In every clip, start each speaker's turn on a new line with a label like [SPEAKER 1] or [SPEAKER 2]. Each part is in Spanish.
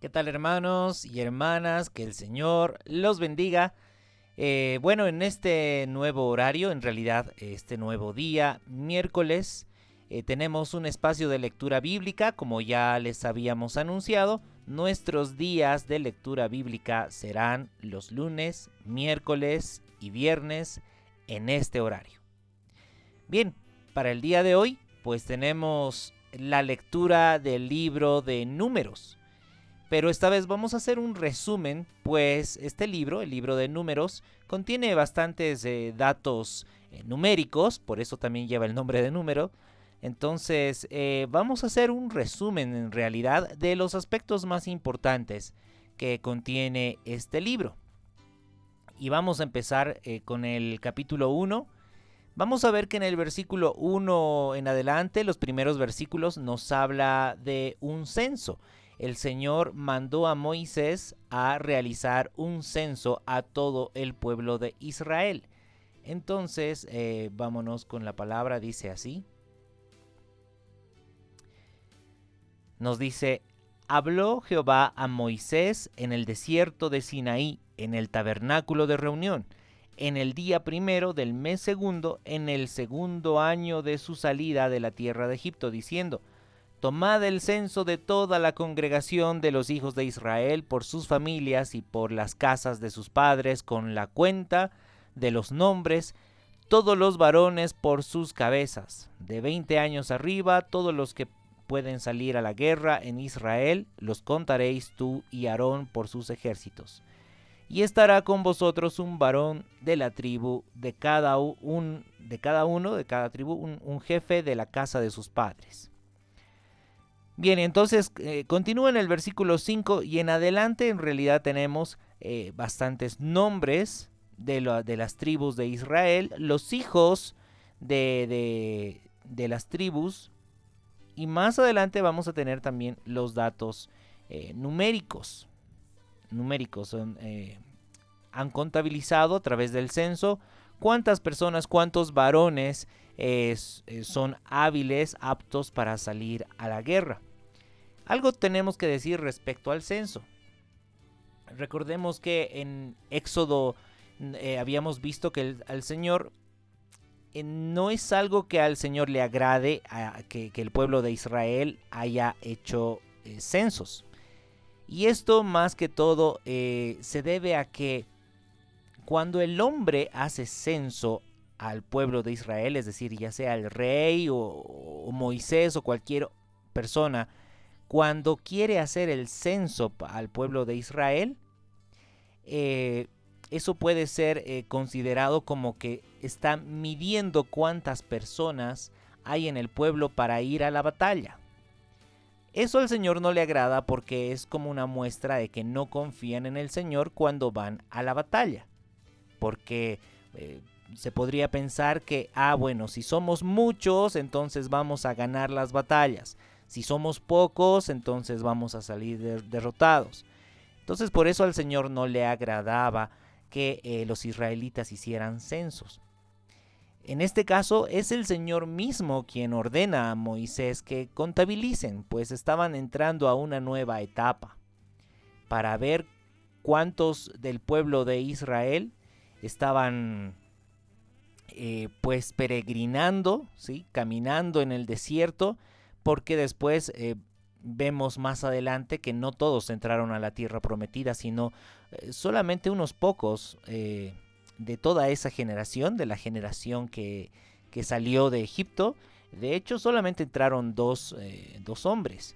[SPEAKER 1] ¿Qué tal, hermanos y hermanas? Que el Señor los bendiga. Bueno, en este nuevo horario, en realidad este nuevo día, miércoles, tenemos un espacio de lectura bíblica, como ya les habíamos anunciado. Nuestros días de lectura bíblica serán los lunes, miércoles y viernes en este horario. Bien, para el día de hoy, pues tenemos la lectura del libro de Números. Pero esta vez vamos a hacer un resumen, pues este libro, el libro de Números, contiene bastantes datos numéricos, por eso también lleva el nombre de número. Entonces vamos a hacer un resumen en realidad de los aspectos más importantes que contiene este libro. Y vamos a empezar con el capítulo 1. Vamos a ver que en el versículo 1 en adelante, los primeros versículos, nos habla de un censo. El Señor mandó a Moisés a realizar un censo a todo el pueblo de Israel. Entonces, vámonos con la palabra, dice así. Nos dice, habló Jehová a Moisés en el desierto de Sinaí, en el tabernáculo de reunión, en el día primero del mes segundo, en el segundo año de su salida de la tierra de Egipto, diciendo, tomad el censo de toda la congregación de los hijos de Israel por sus familias y por las casas de sus padres, con la cuenta de los nombres, todos los varones por sus cabezas, de 20 años arriba, todos los que pueden salir a la guerra en Israel, los contaréis tú y Aarón por sus ejércitos. Y estará con vosotros un varón de la tribu de cada tribu, un jefe de la casa de sus padres. Bien, entonces continúa en el versículo 5 y en adelante en realidad tenemos bastantes nombres de las tribus de Israel, los hijos de las tribus, y más adelante vamos a tener también los datos numéricos. Han contabilizado a través del censo cuántas personas, cuántos varones son hábiles, aptos para salir a la guerra. Algo tenemos que decir respecto al censo. Recordemos que en Éxodo habíamos visto que al Señor no es algo que al Señor le agrade que el pueblo de Israel haya hecho censos. Y esto más que todo se debe a que cuando el hombre hace censo al pueblo de Israel, es decir, ya sea el rey o Moisés o cualquier persona, cuando quiere hacer el censo al pueblo de Israel, eso puede ser considerado como que está midiendo cuántas personas hay en el pueblo para ir a la batalla. Eso al Señor no le agrada porque es como una muestra de que no confían en el Señor cuando van a la batalla. Porque se podría pensar que, bueno, si somos muchos, entonces vamos a ganar las batallas. Si somos pocos, entonces vamos a salir derrotados. Entonces por eso al Señor no le agradaba que los israelitas hicieran censos. En este caso es el Señor mismo quien ordena a Moisés que contabilicen, pues estaban entrando a una nueva etapa para ver cuántos del pueblo de Israel estaban pues peregrinando, ¿sí? Caminando en el desierto, porque después vemos más adelante que no todos entraron a la tierra prometida, sino solamente unos pocos de toda esa generación, de la generación que salió de Egipto. De hecho, solamente entraron dos hombres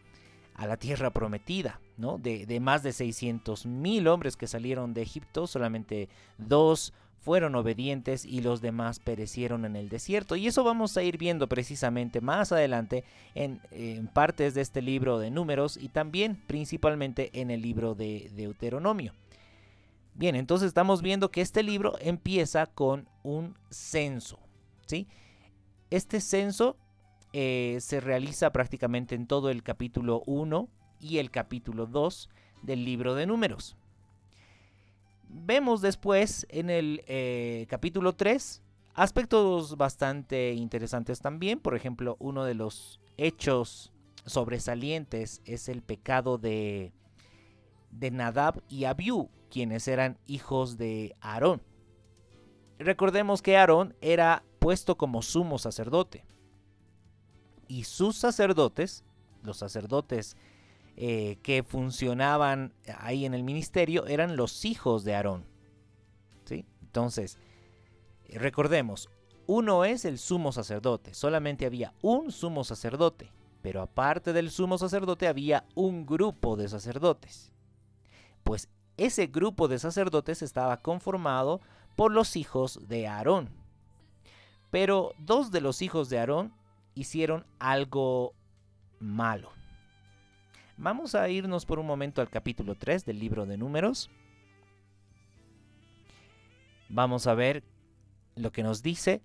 [SPEAKER 1] a la tierra prometida, ¿no? De más de 600,000 hombres que salieron de Egipto, solamente dos fueron obedientes y los demás perecieron en el desierto. Y eso vamos a ir viendo precisamente más adelante en partes de este libro de Números y también principalmente en el libro de Deuteronomio. Bien, entonces estamos viendo que este libro empieza con un censo, ¿sí? Este censo se realiza prácticamente en todo el capítulo 1 y el capítulo 2 del libro de Números. Vemos después en el capítulo 3 aspectos bastante interesantes también. Por ejemplo, uno de los hechos sobresalientes es el pecado de de Nadab y Abiú, quienes eran hijos de Aarón. Recordemos que Aarón era puesto como sumo sacerdote. Y sus sacerdotes, los sacerdotes que funcionaban ahí en el ministerio, eran los hijos de Aarón. ¿Sí? Entonces, recordemos, uno es el sumo sacerdote. Solamente había un sumo sacerdote. Pero aparte del sumo sacerdote había un grupo de sacerdotes. Pues ese grupo de sacerdotes estaba conformado por los hijos de Aarón. Pero dos de los hijos de Aarón hicieron algo malo. Vamos a irnos por un momento al capítulo 3 del libro de Números. Vamos a ver lo que nos dice.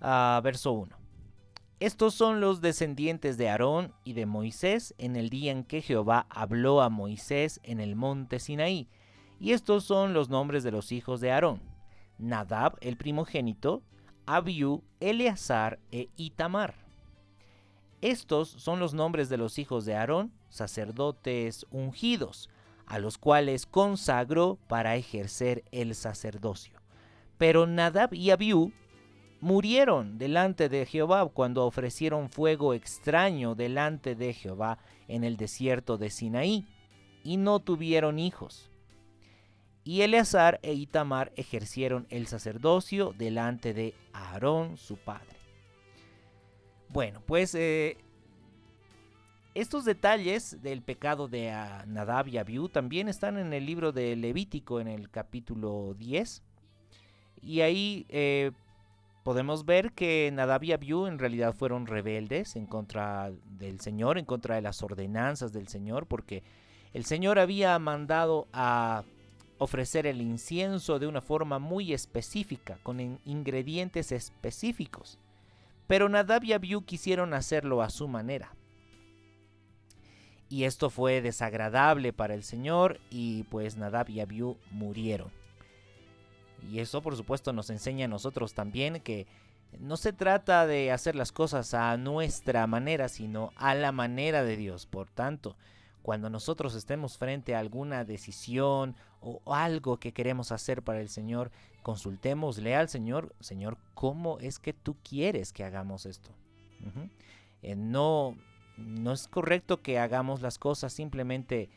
[SPEAKER 1] Verso 1. Estos son los descendientes de Aarón y de Moisés en el día en que Jehová habló a Moisés en el monte Sinaí. Y estos son los nombres de los hijos de Aarón: Nadab, el primogénito, Abiú, Eleazar e Itamar. Estos son los nombres de los hijos de Aarón, sacerdotes ungidos, a los cuales consagró para ejercer el sacerdocio. Pero Nadab y Abiú murieron delante de Jehová cuando ofrecieron fuego extraño delante de Jehová en el desierto de Sinaí, y no tuvieron hijos. Y Eleazar e Itamar ejercieron el sacerdocio delante de Aarón su padre. Bueno, pues estos detalles del pecado de Nadab y Abiú también están en el libro de Levítico, en el capítulo 10. Y ahí podemos ver que Nadab y Abiú en realidad fueron rebeldes en contra del Señor, en contra de las ordenanzas del Señor, porque el Señor había mandado a ofrecer el incienso de una forma muy específica, con ingredientes específicos. Pero Nadab y Abiú quisieron hacerlo a su manera. Y esto fue desagradable para el Señor, y pues Nadab y Abiú murieron. Y eso, por supuesto, nos enseña a nosotros también que no se trata de hacer las cosas a nuestra manera, sino a la manera de Dios. Por tanto, cuando nosotros estemos frente a alguna decisión o algo que queremos hacer para el Señor, consultémosle al Señor: Señor, ¿cómo es que tú quieres que hagamos esto? No es correcto que hagamos las cosas simplemente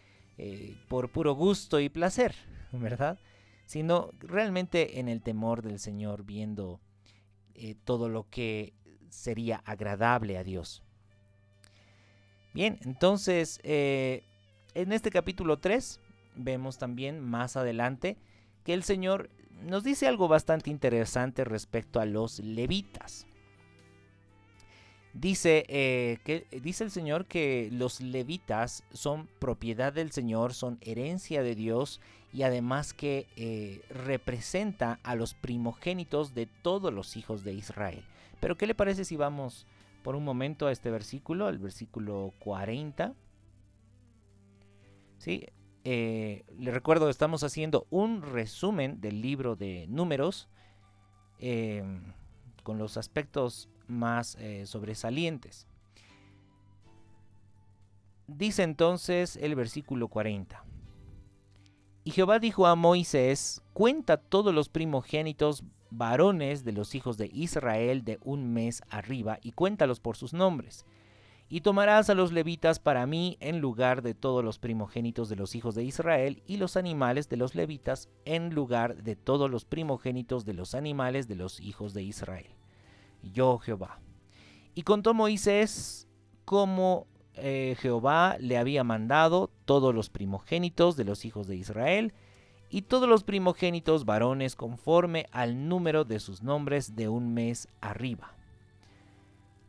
[SPEAKER 1] por puro gusto y placer, ¿verdad? Sino realmente en el temor del Señor, viendo todo lo que sería agradable a Dios. Bien, entonces en este capítulo 3 vemos también más adelante que el Señor nos dice algo bastante interesante respecto a los levitas. Dice el Señor que los levitas son propiedad del Señor, son herencia de Dios, y además que representa a los primogénitos de todos los hijos de Israel. Pero ¿qué le parece si vamos por un momento a este versículo, al versículo 40? ¿Sí? Le recuerdo, estamos haciendo un resumen del libro de Números con los aspectos más sobresalientes. Dice entonces el versículo 40. Y Jehová dijo a Moisés: cuenta todos los primogénitos varones de los hijos de Israel de un mes arriba, y cuéntalos por sus nombres. Y tomarás a los levitas para mí en lugar de todos los primogénitos de los hijos de Israel, y los animales de los levitas en lugar de todos los primogénitos de los animales de los hijos de Israel. Yo Jehová. Y contó Moisés como Jehová le había mandado todos los primogénitos de los hijos de Israel, y todos los primogénitos varones conforme al número de sus nombres de un mes arriba.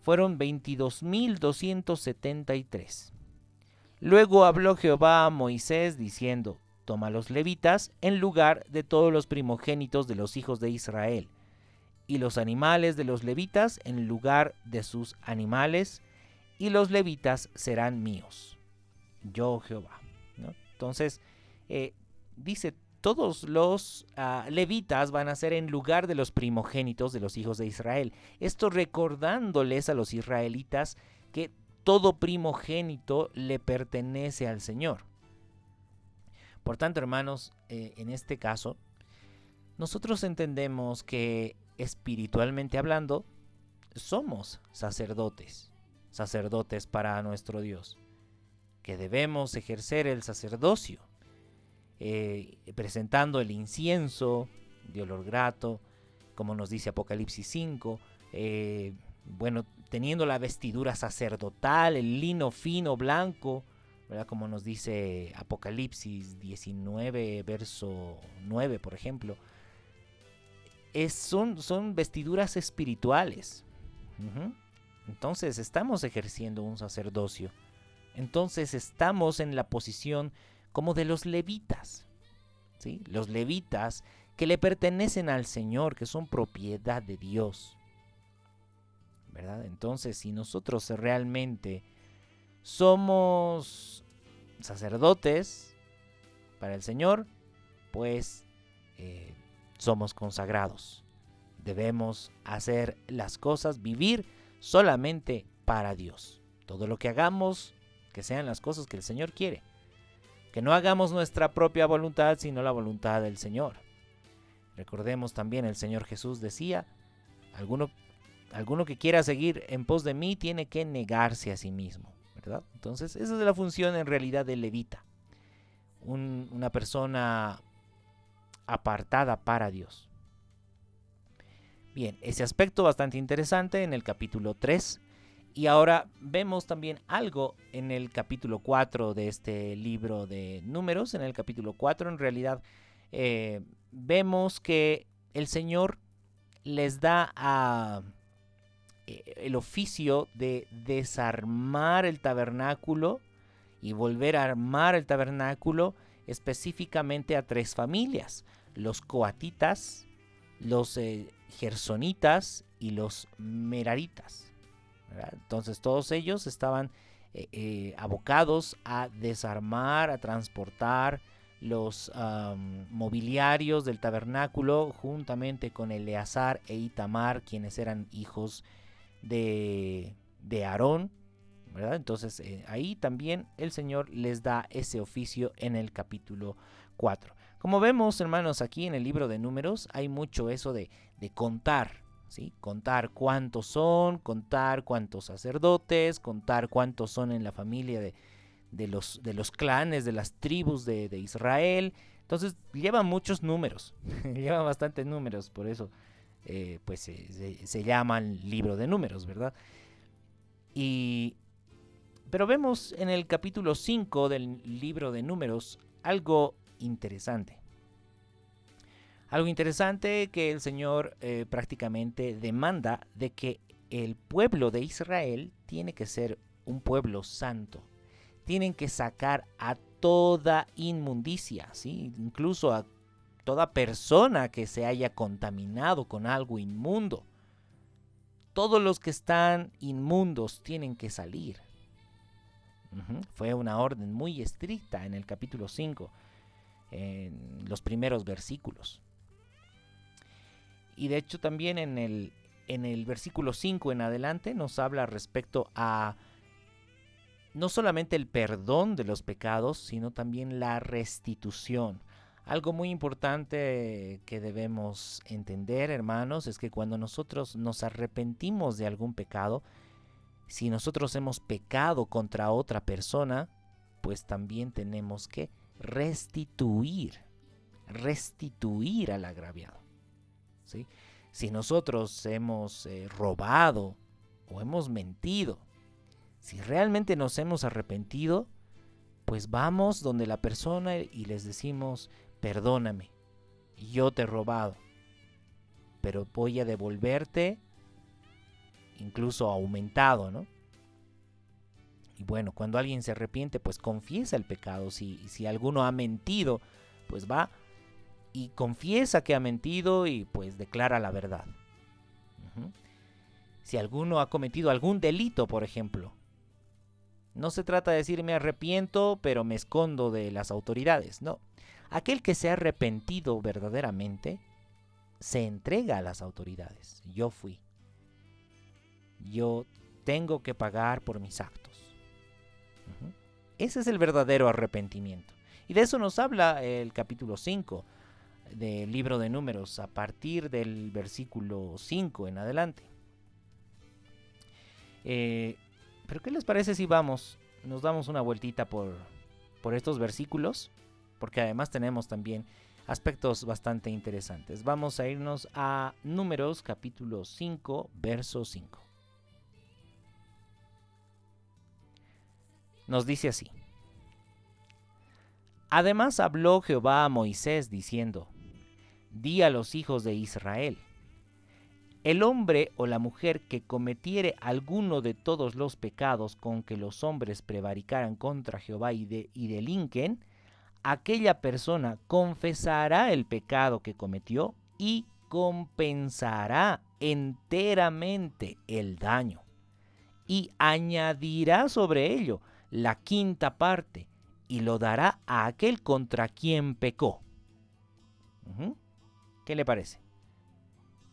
[SPEAKER 1] Fueron 22,273. Luego habló Jehová a Moisés diciendo: toma los levitas en lugar de todos los primogénitos de los hijos de Israel, y los animales de los levitas en lugar de sus animales, y los levitas serán míos. Yo Jehová, ¿no? Entonces, dice, todos los levitas van a ser en lugar de los primogénitos de los hijos de Israel. Esto recordándoles a los israelitas que todo primogénito le pertenece al Señor. Por tanto, hermanos, en este caso, nosotros entendemos que espiritualmente hablando, somos sacerdotes para nuestro Dios, que debemos ejercer el sacerdocio, presentando el incienso de olor grato, como nos dice Apocalipsis 5, teniendo la vestidura sacerdotal, el lino fino, blanco, ¿verdad? Como nos dice Apocalipsis 19, verso 9, por ejemplo. Son vestiduras espirituales. Entonces estamos ejerciendo un sacerdocio. Entonces estamos en la posición como de los levitas, ¿sí? Los levitas que le pertenecen al Señor, que son propiedad de Dios, ¿verdad? Entonces, si nosotros realmente somos sacerdotes para el Señor, pues somos consagrados. Debemos hacer las cosas, vivir solamente para Dios. Todo lo que hagamos, que sean las cosas que el Señor quiere. Que no hagamos nuestra propia voluntad, sino la voluntad del Señor. Recordemos también, el Señor Jesús decía, alguno que quiera seguir en pos de mí tiene que negarse a sí mismo, ¿verdad? Entonces, esa es la función en realidad del levita. Una persona apartada para Dios. Bien, ese aspecto bastante interesante en el capítulo 3. Y ahora vemos también algo en el capítulo 4 de este libro de Números. En el capítulo 4 en realidad vemos que el Señor les da el oficio de desarmar el tabernáculo y volver a armar el tabernáculo específicamente a 3 familias: los coatitas, los gersonitas y los meraritas, ¿verdad? Entonces todos ellos estaban abocados a desarmar, a transportar los mobiliarios del tabernáculo juntamente con Eleazar e Itamar, quienes eran hijos de Aarón, ¿verdad? Entonces ahí también el Señor les da ese oficio en el capítulo 4. Como vemos, hermanos, aquí en el libro de Números hay mucho eso de contar, ¿sí? Contar cuántos son, contar cuántos sacerdotes, contar cuántos son en la familia de los clanes, de las tribus de Israel. Entonces lleva muchos números, lleva bastantes números, por eso se llama el libro de Números, ¿verdad? Pero vemos en el capítulo 5 del libro de Números algo interesante. Algo interesante que el Señor prácticamente demanda de que el pueblo de Israel tiene que ser un pueblo santo. Tienen que sacar a toda inmundicia, ¿sí? Incluso a toda persona que se haya contaminado con algo inmundo. Todos los que están inmundos tienen que salir. Fue una orden muy estricta en el capítulo 5, en los primeros versículos. Y de hecho también en el versículo 5 en adelante nos habla respecto a no solamente el perdón de los pecados, sino también la restitución. Algo muy importante que debemos entender, hermanos, es que cuando nosotros nos arrepentimos de algún pecado, si nosotros hemos pecado contra otra persona, pues también tenemos que restituir al agraviado, ¿sí? Si nosotros hemos robado o hemos mentido, si realmente nos hemos arrepentido, pues vamos donde la persona y les decimos: perdóname, yo te he robado, pero voy a devolverte incluso aumentado, ¿no? Y bueno, cuando alguien se arrepiente, pues confiesa el pecado. Si alguno ha mentido, pues va y confiesa que ha mentido y pues declara la verdad. Si alguno ha cometido algún delito, por ejemplo, no se trata de decir me arrepiento, pero me escondo de las autoridades. No, aquel que se ha arrepentido verdaderamente se entrega a las autoridades. Yo tengo que pagar por mis actos. Ujú. Ese es el verdadero arrepentimiento. Y de eso nos habla el capítulo 5 del libro de Números, a partir del versículo 5 en adelante. Pero ¿qué les parece si nos damos una vueltita por estos versículos? Porque además tenemos también aspectos bastante interesantes. Vamos a irnos a Números capítulo 5, verso 5. Nos dice así: Además habló Jehová a Moisés diciendo: Di a los hijos de Israel: El hombre o la mujer que cometiere alguno de todos los pecados con que los hombres prevaricaran contra Jehová y delinquen, aquella persona confesará el pecado que cometió y compensará enteramente el daño, y añadirá sobre ello la quinta parte, y lo dará a aquel contra quien pecó. ¿Qué le parece?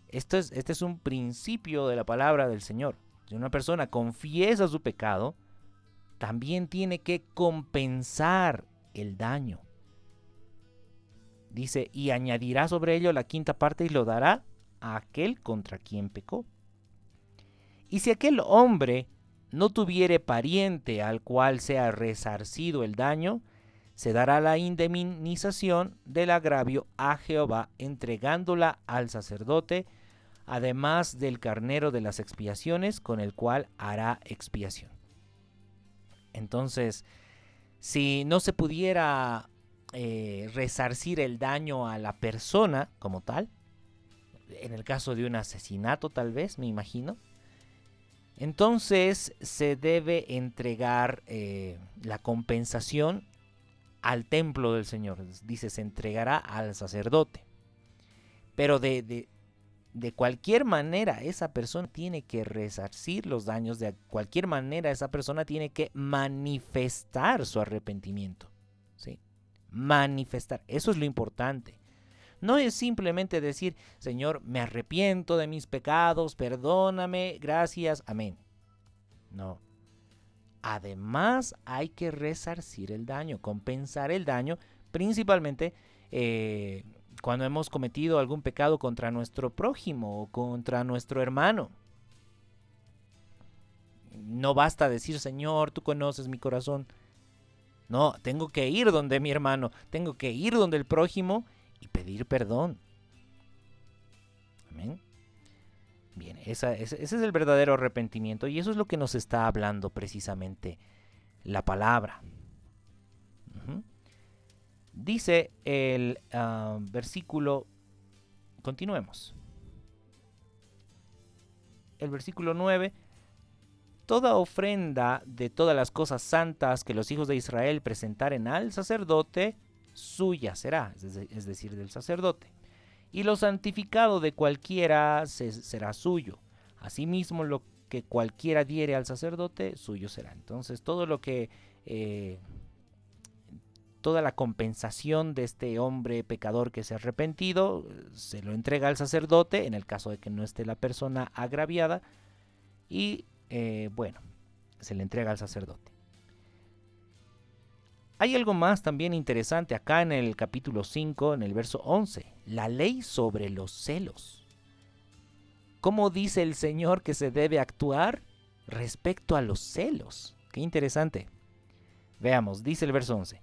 [SPEAKER 1] Este es un principio de la palabra del Señor. Si una persona confiesa su pecado, también tiene que compensar el daño. Dice, y añadirá sobre ello la quinta parte y lo dará a aquel contra quien pecó. Y si aquel hombre no tuviere pariente al cual sea resarcido el daño, se dará la indemnización del agravio a Jehová, entregándola al sacerdote, además del carnero de las expiaciones, con el cual hará expiación. Entonces, si no se pudiera resarcir el daño a la persona como tal, en el caso de un asesinato tal vez, me imagino, entonces se debe entregar la compensación al templo del Señor. Dice, se entregará al sacerdote. Pero de cualquier manera esa persona tiene que resarcir los daños, de cualquier manera esa persona tiene que manifestar su arrepentimiento, ¿sí? Manifestar, eso es lo importante. No es simplemente decir, Señor, me arrepiento de mis pecados, perdóname, gracias, amén. No. Además hay que resarcir el daño, compensar el daño, principalmente cuando hemos cometido algún pecado contra nuestro prójimo o contra nuestro hermano. No basta decir, Señor, tú conoces mi corazón. No, tengo que ir donde mi hermano, tengo que ir donde el prójimo y pedir perdón. Amén. Bien, ese es el verdadero arrepentimiento y eso es lo que nos está hablando precisamente la palabra. Dice el versículo, continuemos. El versículo 9, toda ofrenda de todas las cosas santas que los hijos de Israel presentaren al sacerdote, suya será, es decir, del sacerdote. Y lo santificado de cualquiera será suyo. Asimismo, lo que cualquiera diere al sacerdote, suyo será. Entonces, todo lo que toda la compensación de este hombre pecador que se ha arrepentido, se lo entrega al sacerdote, en el caso de que no esté la persona agraviada, y bueno, se le entrega al sacerdote. Hay algo más también interesante acá en el capítulo 5, en el verso 11, la ley sobre los celos. ¿Cómo dice el Señor que se debe actuar respecto a los celos? Qué interesante. Veamos, dice el verso 11.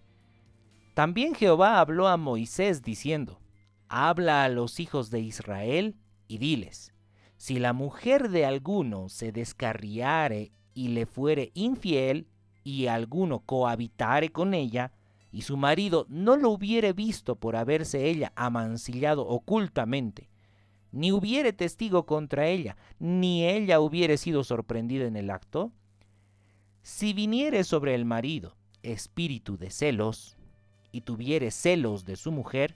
[SPEAKER 1] También Jehová habló a Moisés diciendo, habla a los hijos de Israel y diles, si la mujer de alguno se descarriare y le fuere infiel, y alguno cohabitare con ella, y su marido no lo hubiere visto por haberse ella amancillado ocultamente, ni hubiere testigo contra ella, ni ella hubiere sido sorprendida en el acto, si viniere sobre el marido espíritu de celos, y tuviere celos de su mujer,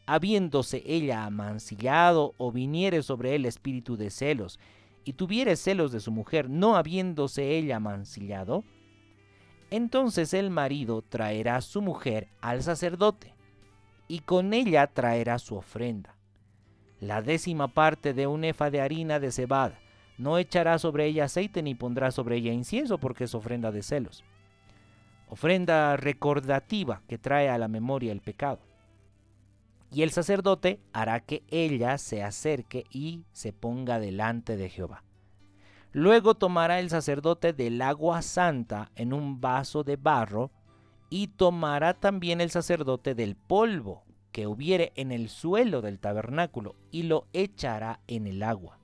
[SPEAKER 1] habiéndose ella amancillado, o viniere sobre él espíritu de celos, y tuviere celos de su mujer, no habiéndose ella amancillado, entonces el marido traerá a su mujer al sacerdote, y con ella traerá su ofrenda, la 10ª parte de un efa de harina de cebada. No echará sobre ella aceite ni pondrá sobre ella incienso, porque es ofrenda de celos. ofrenda recordativa que trae a la memoria el pecado. Y el sacerdote hará que ella se acerque y se ponga delante de Jehová. Luego tomará el sacerdote del agua santa en un vaso de barro, y tomará también el sacerdote del polvo que hubiere en el suelo del tabernáculo, y lo echará en el agua.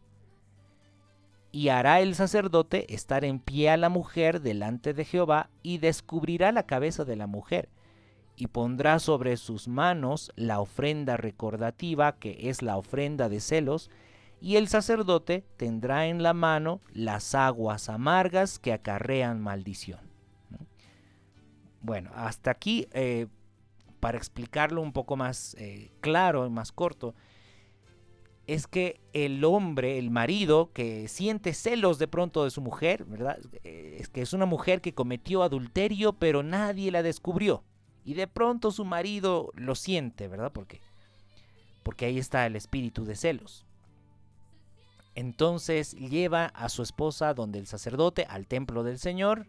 [SPEAKER 1] Y hará el sacerdote estar en pie a la mujer delante de Jehová, y descubrirá la cabeza de la mujer, y pondrá sobre sus manos la ofrenda recordativa, que es la ofrenda de celos, y el sacerdote tendrá en la mano las aguas amargas que acarrean maldición. Bueno, hasta aquí, para explicarlo un poco más claro y más corto, es que el hombre, el marido, que siente celos de pronto de su mujer, ¿verdad? Es que es una mujer que cometió adulterio, pero nadie la descubrió. Y de pronto su marido lo siente, ¿verdad? Porque ahí está el espíritu de celos. Entonces lleva a su esposa donde el sacerdote, al templo del Señor,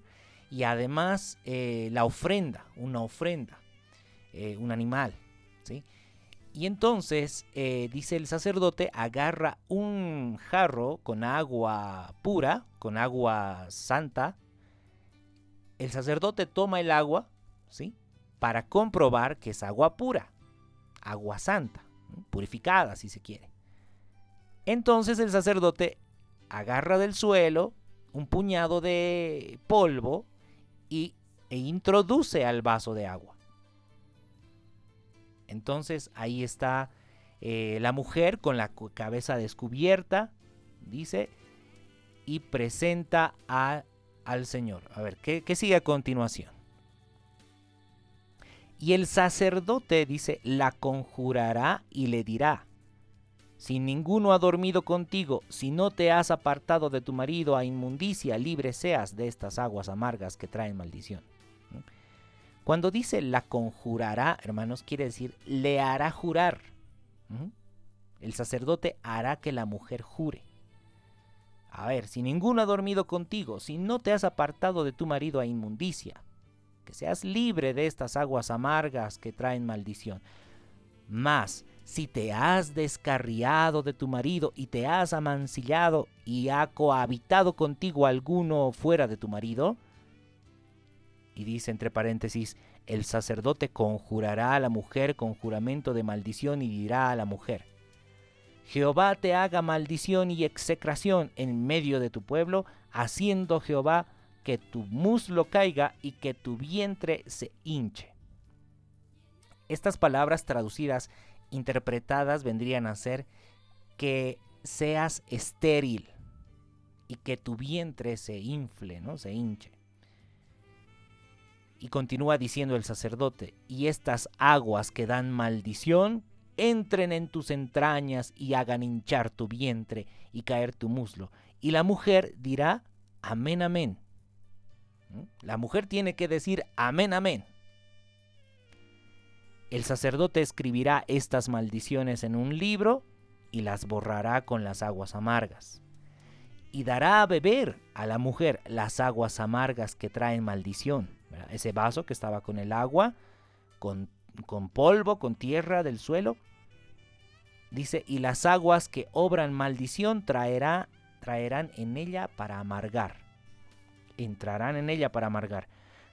[SPEAKER 1] y además la ofrenda, una ofrenda, un animal, ¿sí? Y entonces, dice el sacerdote, agarra un jarro con agua pura, con agua santa. El sacerdote toma el agua, ¿sí?, para comprobar que es agua pura, agua santa, purificada si se quiere. Entonces el sacerdote agarra del suelo un puñado de polvo e introduce al vaso de agua. Entonces ahí está la mujer con la cabeza descubierta, dice, y presenta al Señor. A ver, ¿qué sigue a continuación? Y el sacerdote, dice, la conjurará y le dirá: si ninguno ha dormido contigo, si no te has apartado de tu marido a inmundicia, libre seas de estas aguas amargas que traen maldición. Cuando dice la conjurará, hermanos, quiere decir le hará jurar. El sacerdote hará que la mujer jure. A ver, si ninguno ha dormido contigo, si no te has apartado de tu marido a inmundicia, que seas libre de estas aguas amargas que traen maldición. Mas, si te has descarriado de tu marido y te has amancillado y ha cohabitado contigo alguno fuera de tu marido, y dice entre paréntesis, el sacerdote conjurará a la mujer con juramento de maldición y dirá a la mujer: Jehová te haga maldición y execración en medio de tu pueblo, haciendo Jehová que tu muslo caiga y que tu vientre se hinche. Estas palabras traducidas, interpretadas, vendrían a ser que seas estéril y que tu vientre se infle, ¿no? Se hinche. Y continúa diciendo el sacerdote: y estas aguas que dan maldición entren en tus entrañas y hagan hinchar tu vientre y caer tu muslo. Y la mujer dirá: amén, amén. La mujer tiene que decir amén, amén. El sacerdote escribirá estas maldiciones en un libro y las borrará con las aguas amargas. Y dará a beber a la mujer las aguas amargas que traen maldición. ¿Verdad? Ese vaso que estaba con el agua, con polvo, con tierra del suelo. Dice, y las aguas que obran maldición traerán en ella para amargar. Entrarán en ella para amargar.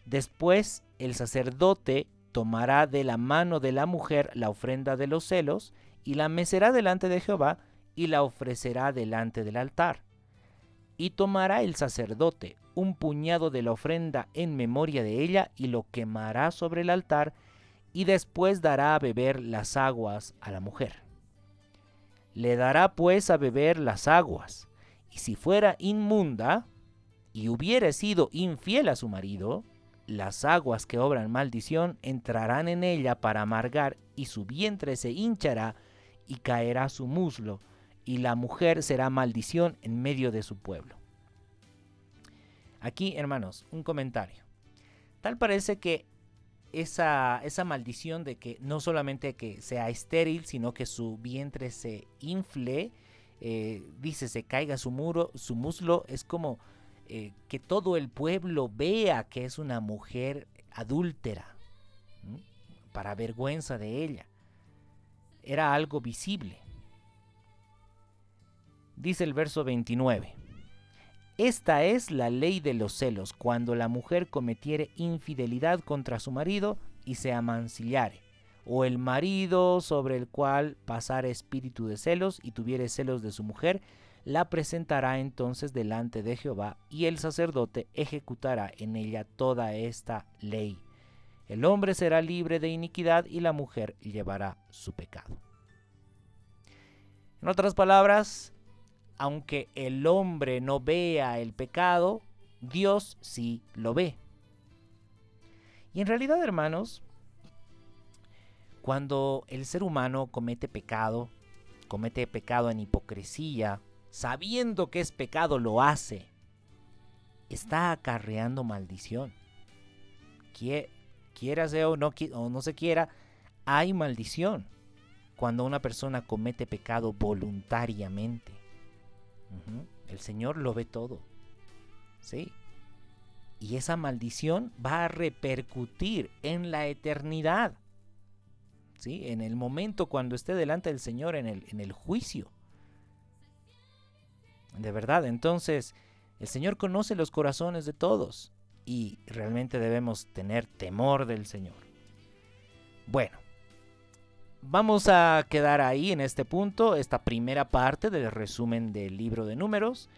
[SPEAKER 1] Después el sacerdote tomará de la mano de la mujer la ofrenda de los celos y la mecerá delante de Jehová y la ofrecerá delante del altar. Y tomará el sacerdote un puñado de la ofrenda en memoria de ella y lo quemará sobre el altar, y después dará a beber las aguas a la mujer. Le dará pues a beber las aguas, y si fuera inmunda y hubiere sido infiel a su marido, las aguas que obran maldición entrarán en ella para amargar, y su vientre se hinchará y caerá su muslo, y la mujer será maldición en medio de su pueblo. Aquí, hermanos, un comentario. Tal parece que esa maldición de que no solamente que sea estéril, sino que su vientre se infle, dice, se caiga su muslo, es como que todo el pueblo vea que es una mujer adúltera, para vergüenza de ella. Era algo visible. Dice el verso 29. Esta es la ley de los celos, cuando la mujer cometiere infidelidad contra su marido y se amancillare, o el marido sobre el cual pasare espíritu de celos y tuviere celos de su mujer, la presentará entonces delante de Jehová, y el sacerdote ejecutará en ella toda esta ley. El hombre será libre de iniquidad y la mujer llevará su pecado. En otras palabras, aunque el hombre no vea el pecado, Dios sí lo ve. Y en realidad, hermanos, cuando el ser humano comete pecado en hipocresía, sabiendo que es pecado lo hace, está acarreando maldición. Quiera sea o no se quiera, hay maldición cuando una persona comete pecado voluntariamente. El Señor lo ve todo, ¿sí? Y esa maldición va a repercutir en la eternidad, ¿sí? En el momento cuando esté delante del Señor en el juicio. De verdad, entonces el Señor conoce los corazones de todos y realmente debemos tener temor del Señor. Bueno, vamos a quedar ahí en este punto, esta primera parte del resumen del libro de Números.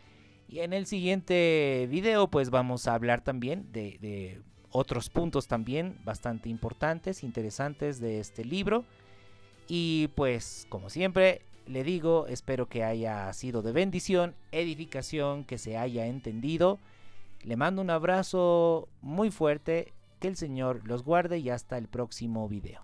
[SPEAKER 1] Y en el siguiente video pues vamos a hablar también de otros puntos también bastante importantes, interesantes de este libro. Y pues como siempre le digo, espero que haya sido de bendición, edificación, que se haya entendido. Le mando un abrazo muy fuerte, que el Señor los guarde y hasta el próximo video.